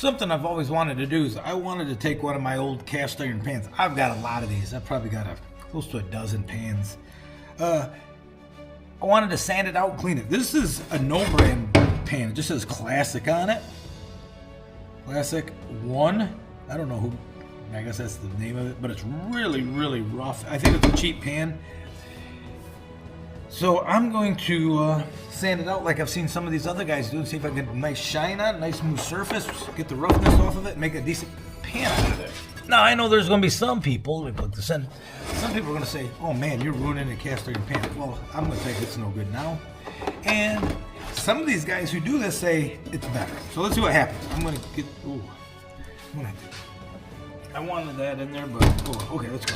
Something I've always wanted to do is I wanted to take one of my old cast iron pans. I've got a lot of these. I've probably got close to a dozen pans. I wanted to sand it out and clean it. This is a no brand pan. It just says classic on it. Classic 1. I don't know who, I guess that's the name of it, but it's really, really rough. I think it's a cheap pan. So I'm going to sand it out like I've seen some of these other guys do and see if I can get a nice shine on it, nice smooth surface, get the roughness off of it, and make a decent pan out of it. Now I know there's going to be some people, some people are going to say, oh man, you're ruining the cast iron pan. Well, I'm going to say it's no good now. And some of these guys who do this say it's better. So let's see what happens. I'm going to get, I wanted that in there, but, okay, let's go.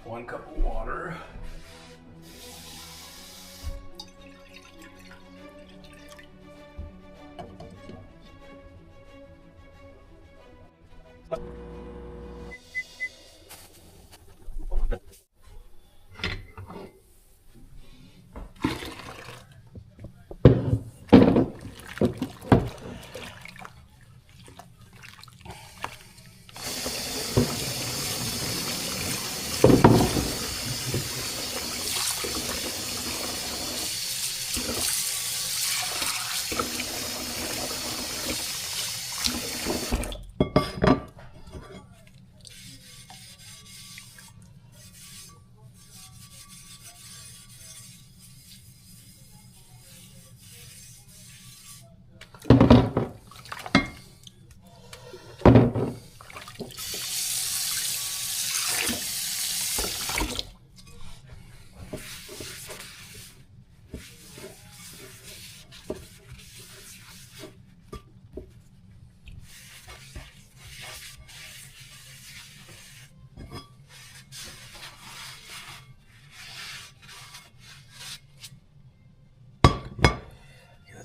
One cup of water.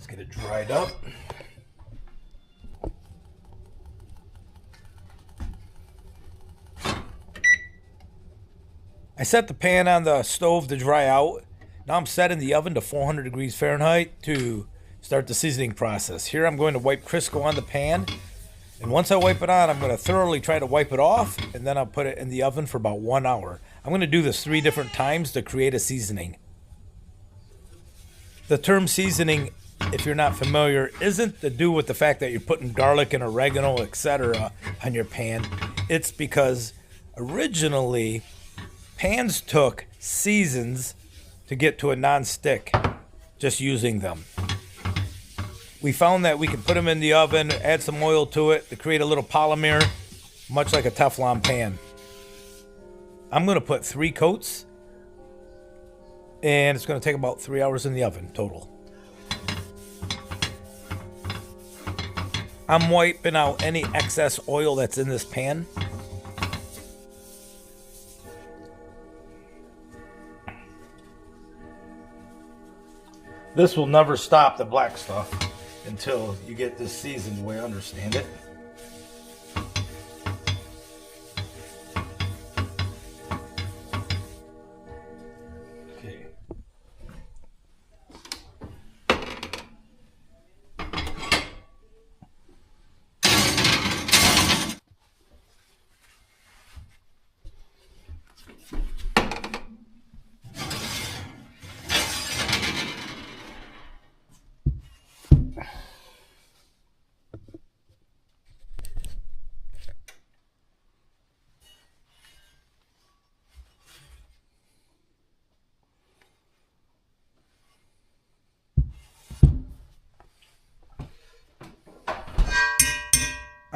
Get it dried up. I set the pan on the stove to dry out. Now I'm setting the oven to 400 degrees Fahrenheit to start the seasoning process. Here I'm going to wipe Crisco on the pan. And once I wipe it on, I'm going to thoroughly try to wipe it off. And then I'll put it in the oven for about 1 hour. I'm going to do this 3 different times to create a seasoning. The term seasoning, if you're not familiar, isn't to do with the fact that you're putting garlic and oregano, etc. on your pan. It's because originally pans took seasons to get to a non-stick just using them. We found that we could put them in the oven, add some oil to it to create a little polymer, much like a Teflon pan. I'm going to put 3 coats, and it's going to take about 3 hours in the oven total. I'm wiping out any excess oil that's in this pan. This will never stop the black stuff until you get this seasoned the way I understand it.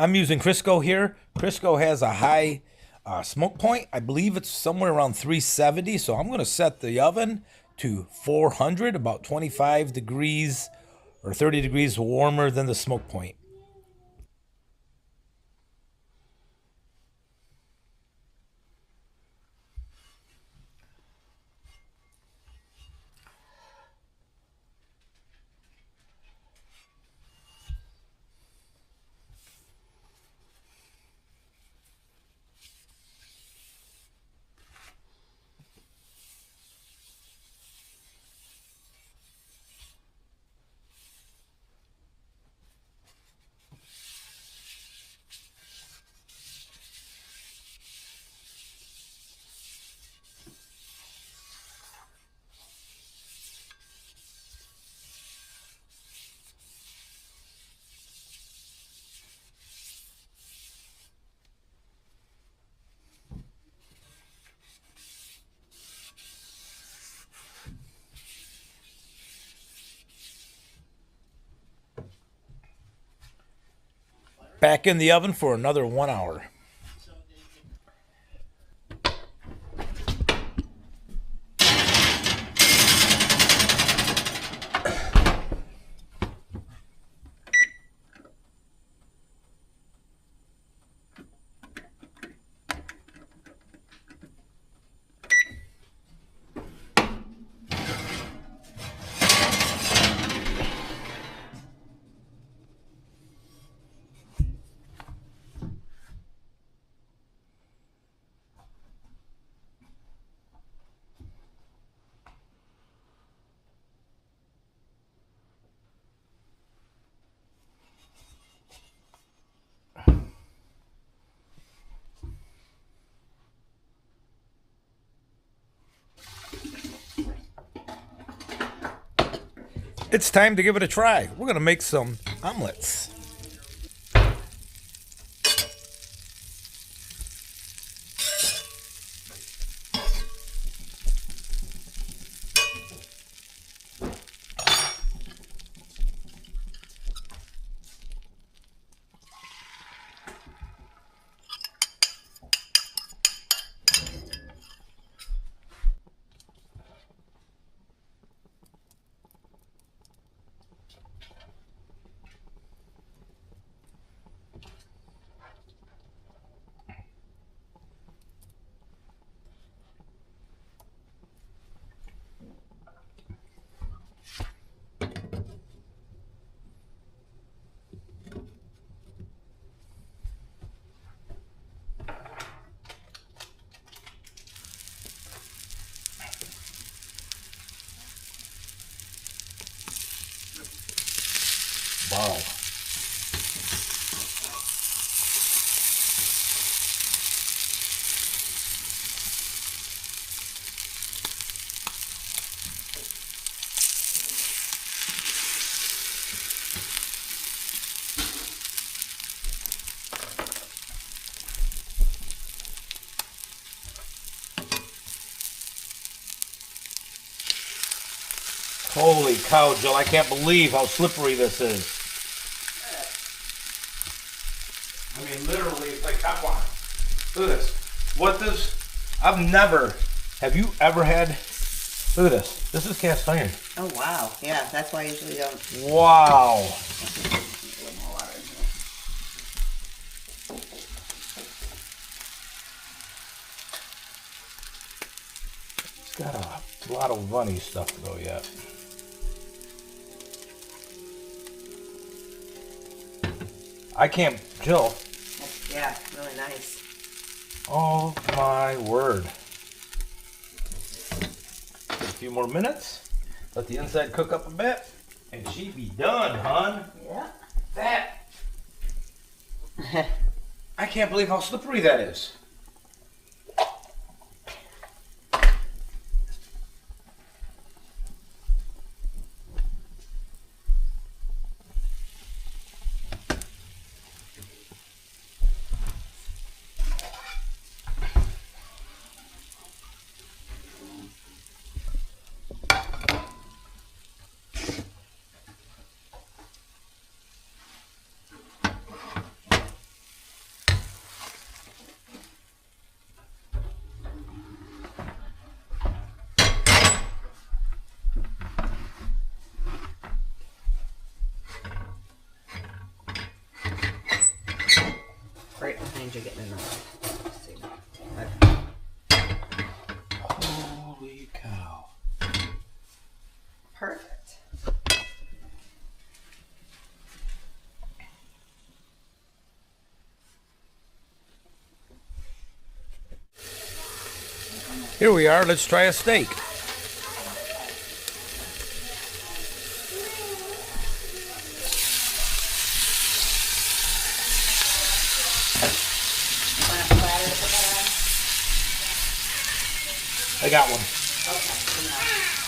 I'm using Crisco here. Crisco has a high smoke point. I believe it's somewhere around 370. So I'm going to set the oven to 400, about 25 degrees or 30 degrees warmer than the smoke point. Back in the oven for another 1 hour. It's time to give it a try. We're going to make some omelets. Wow. Holy cow, Jill, I can't believe how slippery this is. I mean, literally, it's like hot water. Look at this. Have you ever had, look at this. This is cast iron. Oh, wow. Yeah, that's why I usually don't. Wow. A little more water in here. It's got a lot of runny stuff to go yet. I can't, Jill. Yeah, really nice. Oh my word. A few more minutes. Let the inside cook up a bit. And she be done, hon. Yeah. That. I can't believe how slippery that is. behind you getting in the way. Let's see. Okay. Holy cow. Perfect. Here we are. Let's try a steak. Want a platter to put that I got one. on? Okay.